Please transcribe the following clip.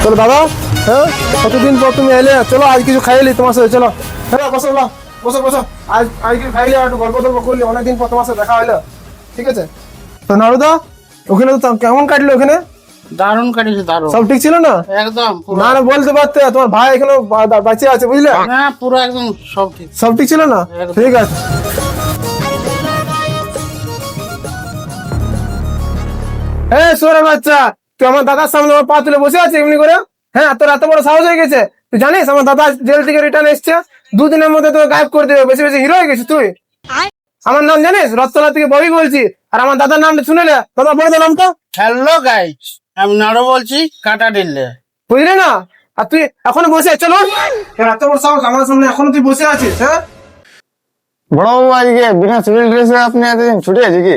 চলো দাদা, হ্যাঁ কতদিন পর তুমি এলে, চলো আজ কিছু খাইলি তোমার সাথে, চলো হ্যাঁ বসো বলো, বসো বসো। আজ আজ কিছু খাইলে, একটু গল্প টল্প করলি, অনেকদিন পর তোমার সাথে দেখা হইলো। ঠিক আছে, তো নারুদা ওখানে তো কেমন কাটলো ওখানে? দারুণ কাটিয়েছে, দারুণ, সব ঠিক ছিল না? একদম পুরো। না না বলতে পারতে, তোমার ভাই এখনো বাঁচে আছে বুঝলে। হ্যাঁ পুরো একদম সব ঠিক। সব ঠিক ছিল না? একদম। ঠিক আছে। হ্যাঁ সোরে বাচ্চা, তুই আমার দাদার সামনে আমার পা তুলে বসে আছে এমনি করে? হ্যাঁ তোর এত বড় সাহস হয়ে গেছে? তুই জানিস আমার দাদা জেল থেকে রিটার্ন এসছে, 2 দিনের মধ্যে তোকে গায়েব করে দেবে, বেশি বেশি হিরো হয়ে গেছিস তুই। আমার নাম জানিস? রত্তলা থেকে ববি বলছি। আর আমার দাদার নামটা শুনে নে, দাদা বলে দিলাম তো। হ্যালো গাইস, আমি নাড়ো বলছি, কাটা দিল্লে। বুঝলি না? আর তুই এখনো বসে, চলো এত বড় সাহস আমার সামনে এখনো তুই বসে আছিস? হ্যাঁ বড় বাবু আজকে বিনা সিভিল ড্রেসে আপনি এতদিন ছুটে আছে কি?